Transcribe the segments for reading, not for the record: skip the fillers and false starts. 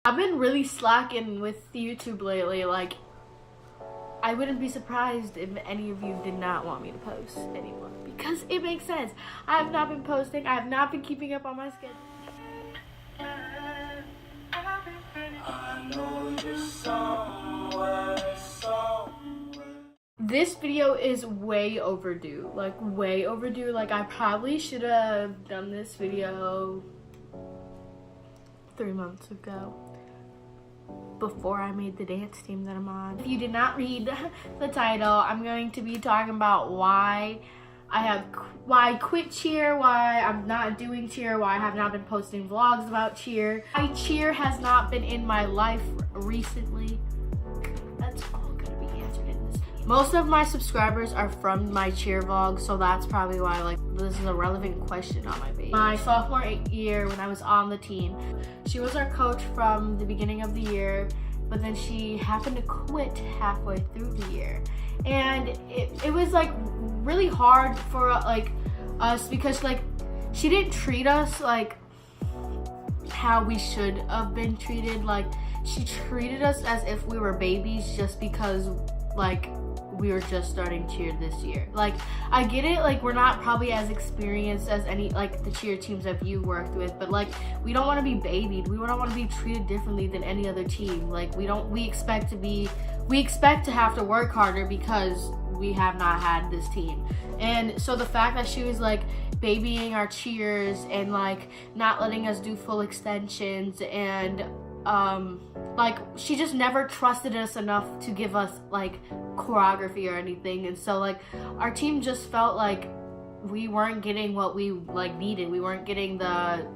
I've been really slacking with YouTube lately. Like, I wouldn't be surprised if any of you did not want me to post anymore, because it makes sense. I have not been posting. I have not been keeping up on my schedule. This video is way overdue. Like, way overdue. Like, I probably should have done this video 3 months ago, before I made the dance team that I'm on. If you did not read the title, I'm going to be talking about why I quit cheer, why I'm not doing cheer, why I have not been posting vlogs about cheer, why cheer has not been in my life recently. That's all gonna be answered in this video. Most of my subscribers are from my cheer vlogs, so that's probably why like this is a relevant question on my page. My sophomore year, when I was on the team, she was our coach from the beginning of the year, but then she happened to quit halfway through the year. And it was like really hard for like us, because like she didn't treat us like how we should have been treated. Like, she treated us as if we were babies just because like we were just starting cheer this year. Like, I get it, like we're not probably as experienced as any like the cheer teams that you worked with, but like we don't want to be babied. We don't want to be treated differently than any other team. Like, we expect to have to work harder because we have not had this team. And so the fact that she was like babying our cheers and like not letting us do full extensions, and like she just never trusted us enough to give us like choreography or anything. And so like our team just felt like we weren't getting what we like needed. We weren't getting the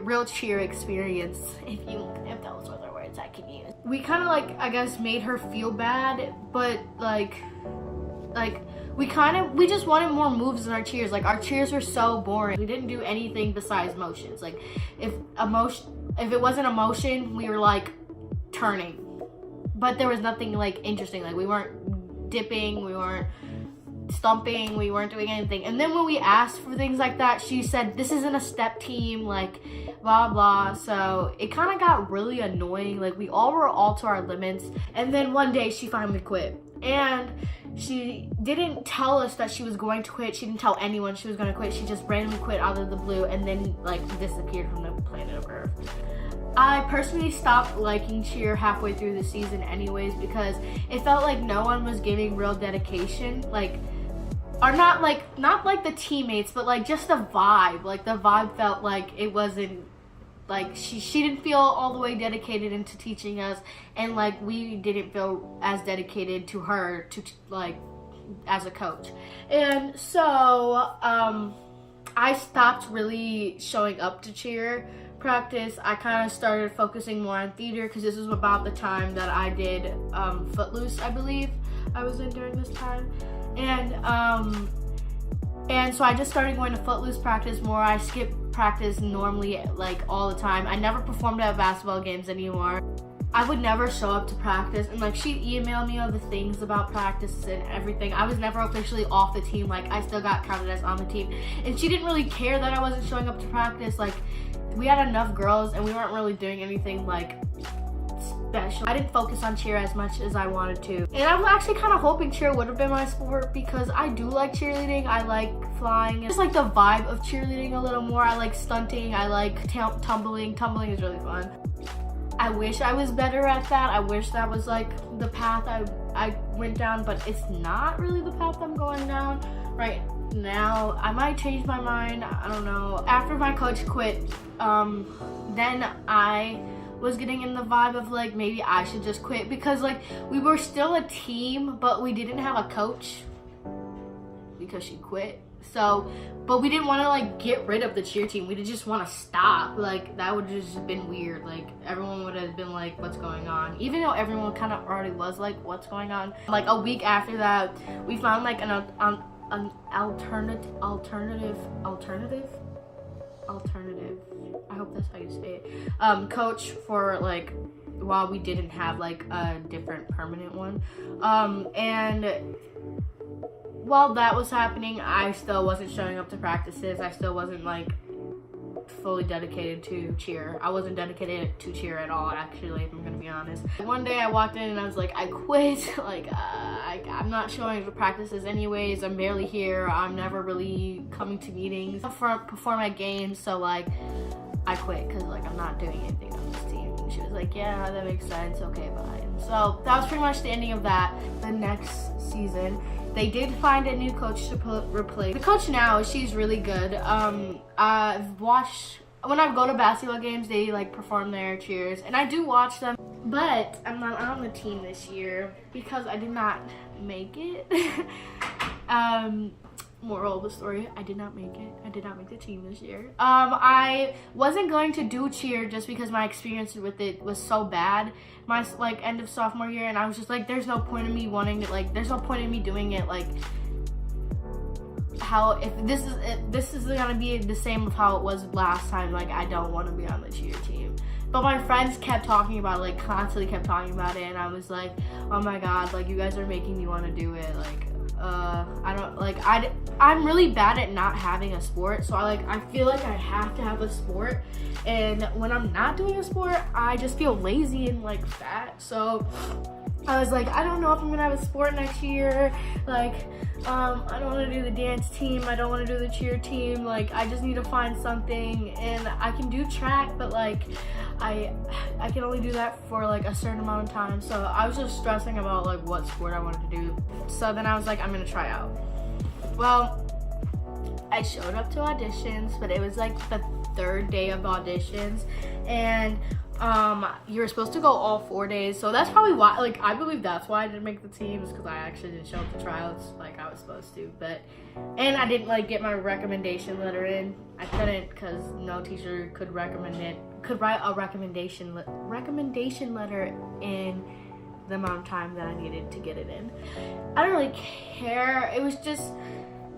real cheer experience, if those were the words I can use. We kind of like, I guess, made her feel bad, but like we just wanted more moves in our cheers. Like, our cheers were so boring. We didn't do anything besides motions. Like, if it wasn't a motion, we were like turning, but there was nothing like interesting. Like, we weren't dipping, we weren't stumping, we weren't doing anything. And then when we asked for things like that, she said this isn't a step team, like blah blah. So it kind of got really annoying. Like, we all were all to our limits. And then one day she finally quit, and she didn't tell us that she was going to quit. She didn't tell anyone she was going to quit. She just randomly quit out of the blue and then like disappeared from the planet of Earth. I personally stopped liking cheer halfway through the season anyways, because it felt like no one was giving real dedication. Like, or not like the teammates, but like just the vibe. Like, the vibe felt like it wasn't like she didn't feel all the way dedicated into teaching us, and like we didn't feel as dedicated to her to like as a coach. And so I stopped really showing up to cheer practice. I kind of started focusing more on theater, because this was about the time that I did Footloose, I believe I was in during this time. And so I just started going to Footloose practice more. I skipped practice normally like all the time. I never performed at basketball games anymore. I would never show up to practice, and like she'd email me all the things about practice and everything. I was never officially off the team. Like, I still got counted as on the team, and she didn't really care that I wasn't showing up to practice. Like, we had enough girls and we weren't really doing anything like special. I didn't focus on cheer as much as I wanted to. And I was actually kind of hoping cheer would have been my sport, because I do like cheerleading. I like flying. It's like the vibe of cheerleading a little more. I like stunting. I like tumbling. Tumbling is really fun. I wish I was better at that. I wish that was like the path I went down, but it's not really the path I'm going down right now. I might change my mind. I don't know. After my coach quit, then I was getting in the vibe of like maybe I should just quit, because like we were still a team, but we didn't have a coach because she quit. So, but we didn't want to like get rid of the cheer team. We just want to stop. Like, that would have just been weird. Like, everyone would have been like, what's going on? Even though everyone kind of already was like, what's going on? Like, a week after that, we found like an alternative. I hope that's how you say it. Coach for like, while we didn't have like a different permanent one. And while that was happening, I still wasn't showing up to practices. I still wasn't like fully dedicated to cheer. I wasn't dedicated to cheer at all, actually, if I'm gonna be honest. One day I walked in and I was like, I quit. Like, I'm not showing up to practices anyways. I'm barely here. I'm never really coming to meetings, perform at games. So like, I quit because like I'm not doing anything on this team. And she was like, yeah, that makes sense. Okay, bye. And so that was pretty much the ending of that. The next season, they did find a new coach to replace. The coach now, she's really good. I've watched, when I go to basketball games, they like perform their cheers, and I do watch them. But I'm not on the team this year because I did not make it. Moral of the story, I did not make it. I did not make the team this year. I wasn't going to do cheer just because my experience with it was so bad my like end of sophomore year, and I was just like, there's no point in me wanting to, like, there's no point in me doing it. Like, how if this is gonna be the same of how it was last time. Like, I don't want to be on the cheer team. But my friends kept talking about it, like constantly kept talking about it, and I was like, oh my god, like you guys are making me want to do it. Like, I don't like, I'm really bad at not having a sport, so I feel like I have to have a sport, and when I'm not doing a sport, I just feel lazy and like fat. So I was like, I don't know if I'm gonna have a sport next year. Like, I don't want to do the dance team, I don't want to do the cheer team. Like, I just need to find something, and I can do track, but like I can only do that for like a certain amount of time. So I was just stressing about like what sport I wanted to do. So then I was like, I'm gonna try out. Well, I showed up to auditions, but it was like the third day of auditions, and you were supposed to go all 4 days. So that's probably why, like, I believe that's why I didn't make the team, is because I actually didn't show up to tryouts like I was supposed to. But, and I didn't like get my recommendation letter in. I couldn't, because no teacher could write a recommendation letter in the amount of time that I needed to get it in. I don't really care.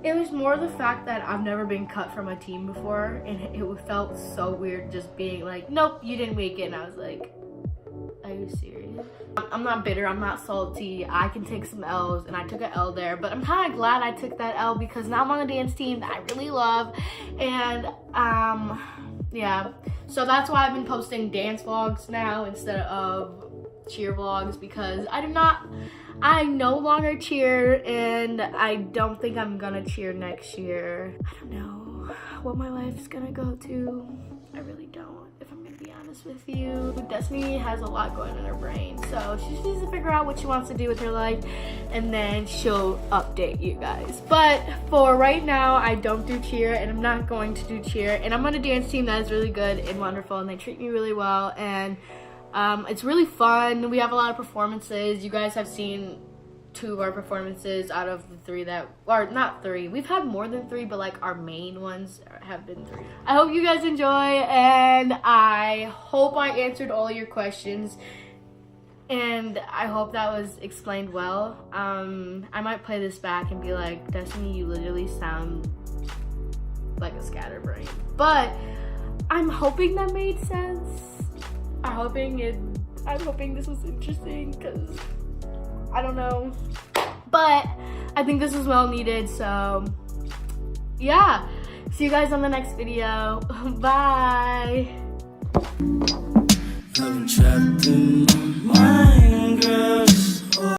It was more the fact that I've never been cut from a team before, and it felt so weird just being like, nope, you didn't make it. And I was like, are you serious? I'm not bitter, I'm not salty. I can take some L's, and I took an L there, but I'm kind of glad I took that L because now I'm on a dance team that I really love. And yeah, so that's why I've been posting dance vlogs now instead of cheer vlogs, because I no longer cheer, and I don't think I'm gonna cheer next year. I don't know what my life is gonna go to. I really don't, if I'm gonna be honest with you. Destiny has a lot going in her brain, so she just needs to figure out what she wants to do with her life, and then she'll update you guys. But for right now, I don't do cheer, and I'm not going to do cheer, and I'm on a dance team that is really good and wonderful, and they treat me really well, and it's really fun. We have a lot of performances. You guys have seen 2 of our performances out of the 3 that, or not 3. We've had more than 3, but like our main ones have been 3. I hope you guys enjoy, and I hope I answered all your questions, and I hope that was explained well. I might play this back and be like, Destiny, you literally sound like a scatterbrain. But I'm hoping that made sense. I'm hoping this was interesting, because I don't know, but I think this is well needed. So yeah, see you guys on the next video. Bye. I'm trapped in my mind, girl.